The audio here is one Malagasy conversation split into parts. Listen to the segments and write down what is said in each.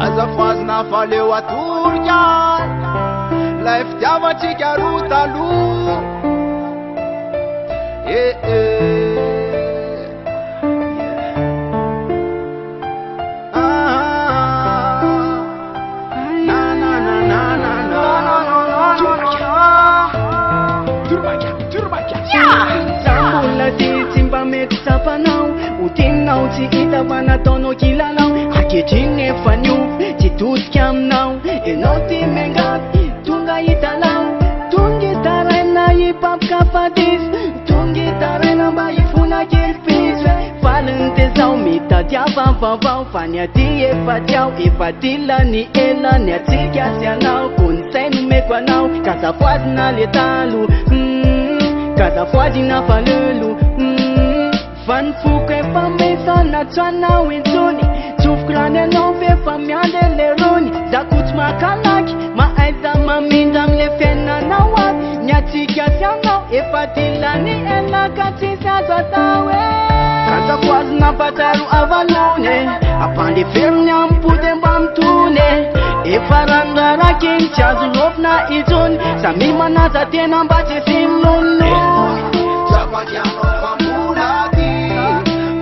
Azafazna valeu aturcan la fitiavatsika ro taloha Utinao tsy hita fa nataonao kilalao ankehitriny efa niovy tsy tosika aminao enao ty mengaty tonga hitalao tonga taraina hipampikafadisy tonga taraina mba hifona kely pisy faliny tezao mitadiava vaovao fa ny aty efa tiao efa tila ny ela ny atsika sy anao konsay nomeko anao kazafoazina le talo kazafoazina falelo Van fuke fa mesa na tsana wenzoni Tufkrane no fe fa miande le roni Zakuts makalaki ma aiza maminda mle fena na wap Nyatika siano efatila ni ena katisa zatawe Kanta kwazi na pataru avalone Apande ferni ampute mbamtune Efarangara king chazu lofna izoni Samima na zatena mbate simlolo Zapakiano famulati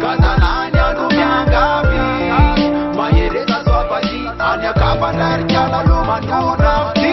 Katalanya lumiangabi Mayereza swapati Anya kabandarikala lumanonafti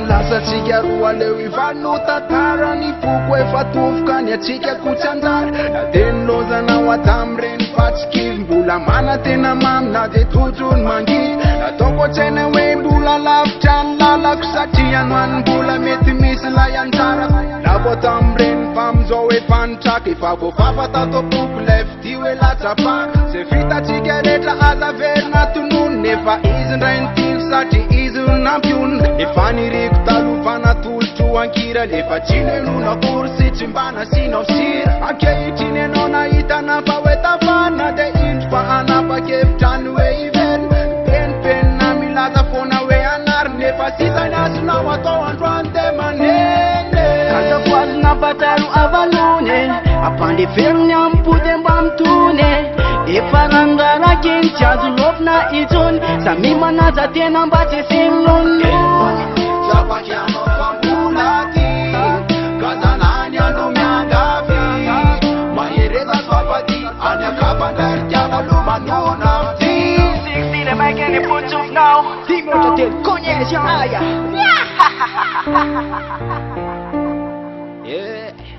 Lasa tsika roa leo ivano tatara Ny foko efa tofoka ny atsika kotsanjara Na teny lozana ho atamreny fatsikivy Mbola mana tena mamy na de totony mangivy Nataoko tsaina hoe mbola lavitra ny lalako Satria anoany mbola mety misy lay anjara Lavo tamreny famizao efa nitraka Efa voafafa tato poko lay fity hoe latsapaka Zay vitatsika rehetra azaverina tonono Nefa izy ndray nitilo satria izy nampionona Efa niriko talovana tolotro ankira Lefa tsiny enona korsy tsy mba nasinao sira Ankehitriny enao nahitana fa hoe tafana De indro fa anapa-kevitrany hoe ively Penipenina milaza foana hoe anary Nefa sisa ny azonao atao androany de manene Kazafoazina pataru avalone Apande ferni ampute mbamtune Efarangara king chazu lofna izoni Samima na zatena mbate simlolo Zapakiano famulati Katalanya lumiangabi Mayereza swapati Anya kabandarikala lumanonafti 60 the mic and it puts off now Team Rotatel, Konyes, Yaya Yeah